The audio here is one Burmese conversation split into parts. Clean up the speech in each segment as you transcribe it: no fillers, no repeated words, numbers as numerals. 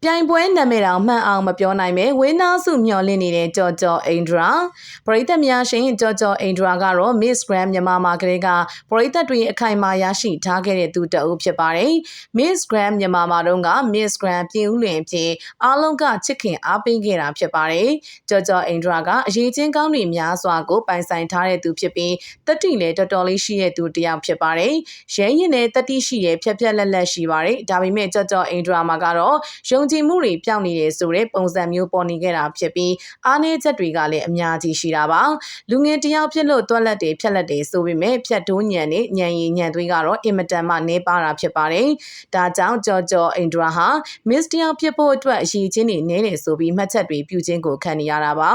ပြိုင်ပွဲနာမည်တော်မှန်အောင်မပြောနိုင်ပဲဝင်းသားစုမျှော်လင့်နေတဲ့ကြော်ကြော်အိန္ဒြာပရိသတ်များရှင်ကြော်ကြော်အိန္ဒြာကတော့ Miss Grand မြန်မာမှာကလေးကပရိသတ်တွေအခိုင်အမာရရှိထားခဲ့တဲ့သူတအုပ်ဖြစ်ပါတယ်။ Miss Grand မြန်မာမှာတော့က Miss Grand ပြည်ဦးလွင်ဖြစ်အားလုံးကချစ်ခင်အားပေးခဲ့တာဖြစ်ပါတယ်။ကြော်ကြော်အိန္ဒြာကအရေးချင်းကောင်းတွေများစွာကိုပိုင်ဆိုင်ထားတဲ့သူဖြစ်ပြီးတတိလည်းတော်တော်လေးရှိတဲ့သူတစ်ယောက်ဖြစ်ပါတယ်။ရဲရင်နဲ့တတိရှိတဲ့ဖြက်ဖြက်လက်လက်ရှိပါတယ်။ဒါပေမဲ့ကြော်ကြော်အိန္ဒြာမှာကတော့ယုံကြည်မှုတွေပြောင်းနေတဲ့ဆိုတဲ့ပုံစံမျိုးပေါ်နေခဲ့တာဖြစ်ပြီးအားနည်းချက်တွေကလည်းအများကြီးရှိတာပါလူငယ်တယောက်ဖြစ်လို့တွက်လက်တွေဖြက်လက်တွေဆိုပေမဲ့ဖြက်တိုးညံနဲ့ညံရည်ညံသွေးကတော့အင်မတန်မှနှဲပါတာဖြစ်ပါတယ်ဒါကြောင့်ကြော်ကြော်အိန္ဒြာဟာ Miss တယောက်ဖြစ်ဖို့အတွက်အရေးချင်းတွေနည်းတယ်ဆိုပြီးမှတ်ချက်တွေပြုခြင်းကိုခံနေရတာပါ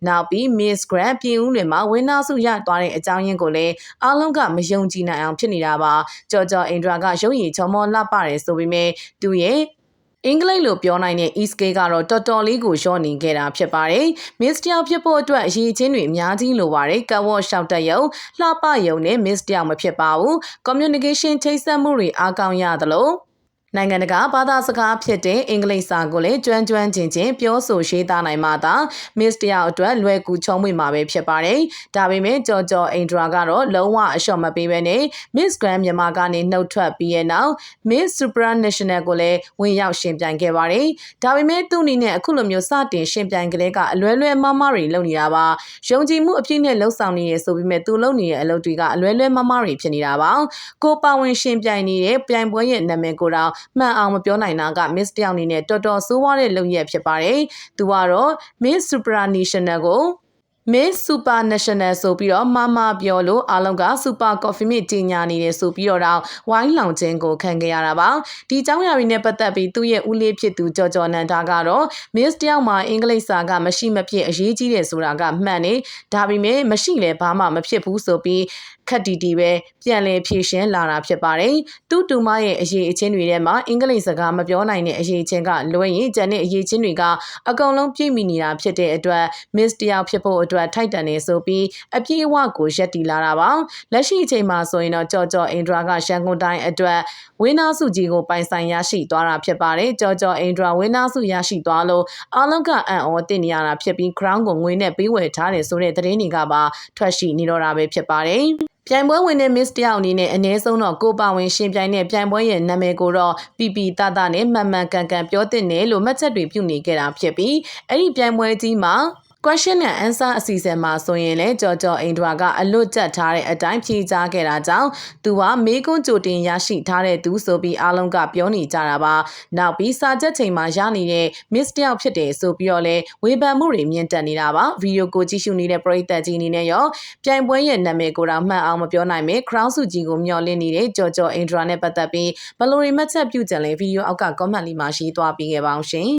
နောက်ပြီး Miss Grand ပြည်ဦးလွင်မှာဝင်းသားစုရသွားတဲ့အကြောင်းရင်းကိုလည်းအားလုံးကမယုံကြည်နိုင်အောင်ဖြစ်နေတာပါကြော်ကြော်အိန္ဒြာကရုပ်ရည်ချောမောလှပတယ်ဆိုပေမဲ့သူရဲ့အင်္ဂလိပ်လိုပြောနိုင်တဲ့ ESK ကတော့တော်တော်လေးကိုရှော့နေခဲ့တာဖြစ်ပါတယ်။ Miss တယောက်ဖြစ်ဖို့အတွက်အရေးချင်းတွေအများကြီးလိုပါတယ်။ကဝေါ့ရှောက်တက်ရုံလှပရုံနဲ့ Miss တယောက်မဖြစ်ပါဘူး။ Communication ချိတ်ဆက်မှုတွေအားကောင်းရသလိုနိုင်ငံတကာဘာသာစကားဖြစ်တဲ့အင်္ဂလိပ်စာကိုလည်းကျွမ်းချင်းပြောဆိုရေးသားနိုင်မှသာ Miss တယောက်အတွက်လွယ်ကူချုံးမွေမှာပဲဖြစ်ပါတယ်။ဒါပေမဲ့ကြော်ကြော်အိန္ဒြာကတော့လုံးဝအလျှော့မပေးဘဲနဲ့ Miss Grand မြန်မာကနေနှုတ်ထွက်ပြီးရဲ့နောက် Miss Supranational ကိုလည်းဝင်ရောက်ရှင်ပြိုင်ခဲ့ပါတယ်။ဒါပေမဲ့သူ့အနေနဲ့အခုလိုမျိုးစတင်ရှင်ပြိုင်ကလေးကအလွဲမှားတွေလုပ်နေတာပါ။ယုံကြည်မှုအပြည့်နဲ့လှုပ်ဆောင်နေရဆိုပေမဲ့သူလုပ်နေတဲ့အလုပ်တွေကအလွဲမှားတွေဖြစ်နေတာပါ။ကိုပါဝင်ရှင်ပြိုင်နေတဲ့ပြိုင်ပွဲရဲ့နာမည်ကိုတော့မှန်အောင်မပြောနိုင်တာက Miss တယောက်အနေနဲ့တော်တော်ဆိုးဝါးတဲ့လုပ်ရက်ဖြစ်ပါတယ်။သူကတော့ Miss Supranational ကိုMiss Supranational ဆိုပြီးတော့မပြောလို့အားလုံးက Super Coffee မြင့်ကြီးညာနေတယ်ဆိုပြီးတော့ဝိုင်းလောင်ခြင်းကိုခံခဲ့ရတာပါဒီเจ้าရာတွေနဲ့ပတ်သက်ပြီးသူ့ရဲ့ဦးလေးဖြစ်သူကြော်ကြော်နန္ဒာကတော့ Miss တယောက်မှာအင်္ဂလိပ်စာကမရှိမဖြစ်အရေးကြီးတယ်ဆိုတာကမှန်နေဒါပေမဲ့မရှိလဲဘာမှမဖြစ်ဘူးဆိုပြီးခက်တီတီပဲပြန်လည်ဖြည့်ရှင်းလာတာဖြစ်ပါတယ်သူ့တူမရဲ့အရေးအချင်းတွေထဲမှာအင်္ဂလိပ်စကားမပြောနိုင်တဲ့အရေးချင်းကလွဲရင်ကျန်တဲ့အရေးချင်းတွေကအကုန်လုံးပြည့်မီနေတာဖြစ်တဲ့အတွက် Miss တယောက်ဖြစ်ဖို့အတွက်ထိုက်တန်နေဆိုပြီးအပြည့်အဝကိုရက်တီလာတာပါလက်ရှိအချိန်မှာဆိုရင်တော့ကြော်ကြော်အိန္ဒြာကရန်ကုန်တိုင်းအတွက်ဝင်းသားစုကြီးကိုပိုင်ဆိုင်ရရှိသွားတာဖြစ်ပါတယ်ကြော်ကြော်အိန္ဒြာဝင်းသားစုရရှိသွားလို့အားလုံးကအံ့ဩတင်နေရတာဖြစ်ပြီး crown ကိုငွေနဲ့ပေးဝယ်ထားတယ်ဆိုတဲ့သတင်းတွေကပါထွက်ရှိနေတော့တာပဲဖြစ်ပါတယ်ပြိုင်ပွဲဝင်တဲ့ Miss တယောက်အနေနဲ့အနည်းဆုံးတော့ကိုပါဝင်ရှင်ပြိုင်တဲ့ပြိုင်ပွဲရဲ့နာမည်ကိုတော့ပီပီတတနဲ့မှန်ကန်ပြောတင်တယ်လို့မှတ်ချက်တွေပြုနေခဲ့တာဖြစ်ပြီးအဲ့ဒီပြိုင်ပွဲကြီးမှာquestion and answer အစီအစဉ်မှာဆိုရင်လည်းကြော်ကြော်အိန္ဒြာကအလွတ်ကျက်ထားတဲ့အတိုင်းဖြေကြားခဲ့တာကြောင့်သူကမေးခွန်းကြိုတင်ရရှိထားတဲ့သူဆိုပြီးအားလုံးကပြောနေကြတာပါနောက်ပြီးစာချက်ချိန်မှာရနေတဲ့ Miss တယောက်ဖြစ်တယ်ဆိုပြီးတော့လည်းဝေဖန်မှုတွေမြင့်တက်နေတာပါဗီဒီယိုကိုကြည့်ရှုနေတဲ့ပရိသတ်ကြီးအနေနဲ့ရောပြိုင်ပွဲရဲ့နာမည်ကိုတော့မှန်အောင်မပြောနိုင်ပေ crown စုကြီးကိုမျှော်လင့်နေတဲ့ကြော်ကြော်အိန္ဒြာနဲ့ပတ်သက်ပြီးဘယ်လိုမှတ်ချက်ပြုကြလဲဗီဒီယိုအောက်က comment လေးမှာရေးသွားပေးခဲ့ပါအောင်ရှင်